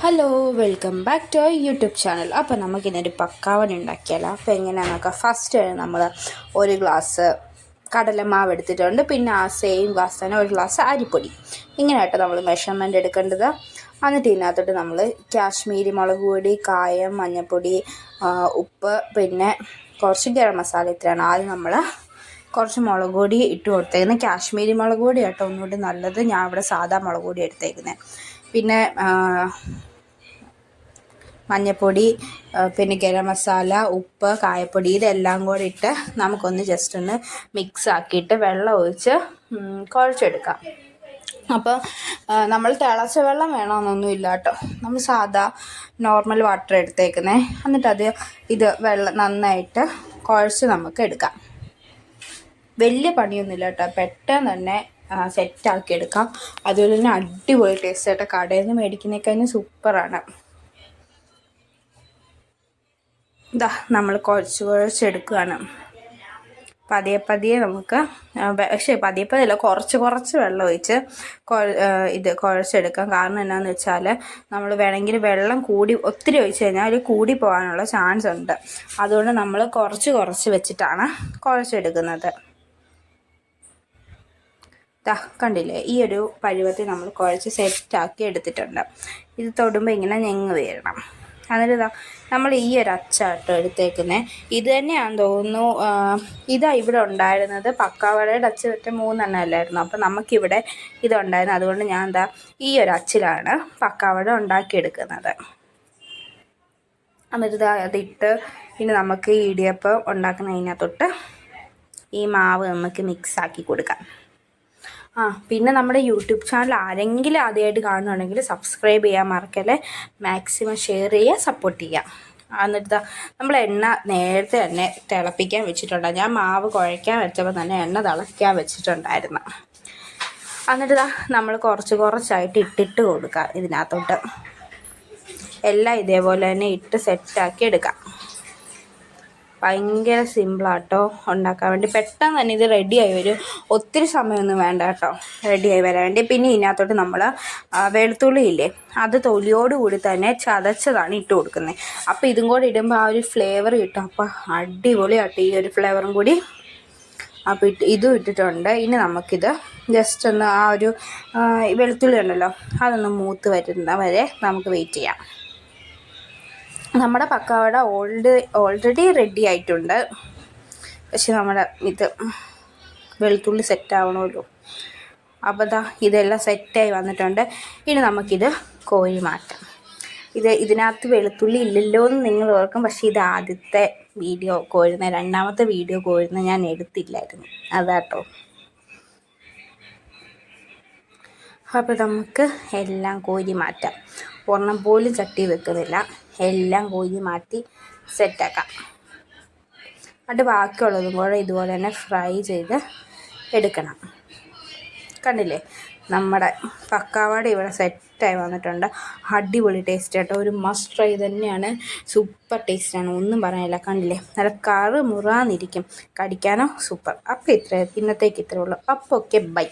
Hello, welcome back to YouTube channel. അപ്പോൾ നമുക്കിന്നൊരു പക്കാവട ഉണ്ടാക്കിയാലോ. അപ്പോൾ എങ്ങനെയാണെന്ന് നോക്കാം. ഫസ്റ്റ് നമ്മൾ ഒരു ഗ്ലാസ് കടലമാവ് എടുത്തിട്ടുണ്ട്. പിന്നെ ആ സെയിം ഗ്ലാസ് തന്നെ ഒരു ഗ്ലാസ് അരിപ്പൊടി. ഇങ്ങനെയായിട്ട് നമ്മൾ മെഷർമെൻറ്റ് എടുക്കേണ്ടത്. എന്നിട്ട് ഇതിനകത്തോട്ട് നമ്മൾ കാശ്മീരി മുളക് പൊടി, കായം, മഞ്ഞൾപ്പൊടി, ഉപ്പ്, പിന്നെ കുറച്ച് ഗരം മസാല, ഇത്രയാണ്. ആദ്യം നമ്മൾ കുറച്ച് മുളക് പൊടി ഇട്ട് കൊടുത്തേക്കുന്നത്. കാശ്മീരി മുളക് പൊടി കേട്ടോ ഒന്നുകൂടി നല്ലത്. ഞാൻ ഇവിടെ സാധാ മുളക് പൊടി എടുത്തേക്കുന്നത്. പിന്നെ മഞ്ഞൾപ്പൊടി, പിന്നെ ഗരം മസാല, ഉപ്പ്, കായപ്പൊടി, ഇതെല്ലാം കൂടി ഇട്ട് നമുക്കൊന്ന് ജസ്റ്റ് ഒന്ന് മിക്സ് ആക്കിയിട്ട് വെള്ളം ഒഴിച്ച് കുഴച്ചെടുക്കാം. അപ്പോൾ നമ്മൾ തിളച്ച വെള്ളം വേണമെന്നൊന്നും ഇല്ല കേട്ടോ. നമ്മൾ സാധാ നോർമൽ വാട്ടർ എടുത്തേക്കുന്നത്. എന്നിട്ട് ഇത് വെള്ളം നന്നായിട്ട് കുഴച്ച് നമുക്ക് എടുക്കാം. വലിയ പണിയൊന്നുമില്ല കേട്ടോ. പെട്ടെന്ന് തന്നെ സെറ്റാക്കി എടുക്കാം. അതുപോലെ തന്നെ അടിപൊളി ടേസ്റ്റ് ആയിട്ട് കടയിൽ നിന്ന് മേടിക്കുന്നതിനേക്കാളും സൂപ്പറാണ്. ഇതാ നമ്മൾ കുഴച്ചെടുക്കുകയാണ്. പതിയെ നമുക്ക് പതിയല്ല, കുറച്ച് വെള്ളം ഒഴിച്ച് ഇത് കുഴച്ചെടുക്കാം. കാരണം എന്താണെന്ന് വെച്ചാൽ നമ്മൾ വേണമെങ്കിൽ വെള്ളം ഒത്തിരി ഒഴിച്ച് കഴിഞ്ഞാൽ അത് കൂടി പോകാനുള്ള ചാൻസ് ഉണ്ട്. അതുകൊണ്ട് നമ്മൾ കുറച്ച് വെച്ചിട്ടാണ് കുഴച്ചെടുക്കുന്നത്. കണ്ടില്ലേ, ഈ ഒരു പരുവത്തിൽ നമ്മൾ കുഴച്ച് സെറ്റാക്കി എടുത്തിട്ടുണ്ട്. ഇത് തൊടുമ്പോൾ ഇങ്ങനെ ഞെങ്ങ് വീഴണം. എന്നിട്ട് നമ്മൾ ഈ ഒരു അച്ചാട്ടോ എടുത്തേക്കുന്നത്. ഇത് തന്നെയാണെന്ന് തോന്നുന്നു. ഇവിടെ ഉണ്ടായിരുന്നത് പക്കാവടയുടെ അച്ച് ഒറ്റ 3 എണ്ണം അല്ലായിരുന്നു. അപ്പോൾ നമുക്കിവിടെ ഇതുണ്ടായിരുന്നു. അതുകൊണ്ട് ഞാൻ ഈ ഒരു അച്ചിലാണ് പക്കാവട ഉണ്ടാക്കിയെടുക്കുന്നത്. എന്നിട്ട് അതിട്ട് ഇനി നമുക്ക് ഈ ഇടിയപ്പം ഉണ്ടാക്കുന്നതിനകത്തൊട്ട് ഈ മാവ് നമുക്ക് മിക്സാക്കി കൊടുക്കാം. പിന്നെ നമ്മുടെ യൂട്യൂബ് ചാനൽ ആരെങ്കിലും ആദ്യമായിട്ട് കാണുകയാണെങ്കിൽ സബ്സ്ക്രൈബ് ചെയ്യാൻ മറക്കല്ലേ. മാക്സിമം ഷെയർ ചെയ്യുക, സപ്പോർട്ട് ചെയ്യുക. എന്നിട്ട് നമ്മൾ എണ്ണ നേരത്തെ തന്നെ തിളപ്പിക്കാൻ വെച്ചിട്ടുണ്ട്. ഞാൻ മാവ് കുഴയ്ക്കാൻ വെച്ചപ്പോൾ തന്നെ എണ്ണ തിളയ്ക്കാൻ വെച്ചിട്ടുണ്ടായിരുന്നു. എന്നിട്ട് നമ്മൾ കുറച്ചായിട്ട് ഇട്ടിട്ട് കൊടുക്കുക ഇതിനകത്തോട്ട്. എല്ലാം ഇതേപോലെ തന്നെ ഇട്ട് സെറ്റാക്കി എടുക്കാം. ഭയങ്കര സിമ്പിളാട്ടോ ഉണ്ടാക്കാൻ വേണ്ടി. പെട്ടെന്ന് തന്നെ ഇത് റെഡിയായി വരും. ഒത്തിരി സമയമൊന്നും വേണ്ട കേട്ടോ റെഡിയായി വരാൻ വേണ്ടി. പിന്നെ ഇതിനകത്തോട്ട് നമ്മൾ വെളുത്തുള്ളി ഇല്ലേ, അത് തൊലിയോടുകൂടി തന്നെ ചതച്ചതാണ് ഇട്ട് കൊടുക്കുന്നത്. അപ്പോൾ ഇതും കൂടി ഇടുമ്പോൾ ആ ഒരു ഫ്ലേവർ കിട്ടും. അപ്പോൾ അടിപൊളിയാട്ടോ ഈ ഒരു ഫ്ലേവറും കൂടി. അപ്പോൾ ഇതും ഇട്ടിട്ടുണ്ട്. ഇനി നമുക്കിത് ജസ്റ്റ് ഒന്ന് ആ ഒരു വെളുത്തുള്ളി ഉണ്ടല്ലോ അതൊന്ന് മൂത്ത് വരുന്ന വരെ നമുക്ക് വെയിറ്റ് ചെയ്യാം. നമ്മുടെ പക്കാവട ഓൾറെഡി റെഡി ആയിട്ടുണ്ട്. പക്ഷെ നമ്മുടെ ഇത് വെളുത്തുള്ളി സെറ്റാവണമല്ലോ. അപ്പോൾ ഇതെല്ലാം സെറ്റായി വന്നിട്ടുണ്ട്. ഇനി നമുക്കിത് കോരി മാറ്റാം. ഇതിനകത്ത് വെളുത്തുള്ളി ഇല്ലല്ലോ എന്ന് നിങ്ങൾ ഓർക്കും. പക്ഷേ ഇത് ആദ്യത്തെ വീഡിയോ കോരുന്ന, രണ്ടാമത്തെ വീഡിയോ കോരുന്ന ഞാൻ എടുത്തില്ലായിരുന്നു, അതാട്ടോ. അപ്പോൾ നമുക്ക് എല്ലാം കോരി മാറ്റാം. ഒരെണ്ണം പോലും ചട്ടി വെക്കുന്നില്ല. എല്ലാം കോരി മാറ്റി സെറ്റാക്കാം. എന്നിട്ട് ബാക്കിയുള്ളതും കൂടെ ഇതുപോലെ തന്നെ ഫ്രൈ ചെയ്ത് എടുക്കണം. കണ്ടില്ലേ, നമ്മുടെ പക്കാവട ഇവിടെ സെറ്റായി വന്നിട്ടുണ്ട്. അടിപൊളി ടേസ്റ്റ് കേട്ടോ. ഒരു മസ്റ്റ് ട്രൈ തന്നെയാണ്. സൂപ്പർ ടേസ്റ്റാണ്, ഒന്നും പറയാനില്ല. കണ്ടില്ലേ, നല്ല കറ് മുറാന്നിരിക്കും. കടിക്കാനോ സൂപ്പർ. അപ്പോൾ ഇന്നത്തേക്ക് ഇത്രേ ഉള്ളൂ. അപ്പോൾ ഓക്കെ, ബൈ.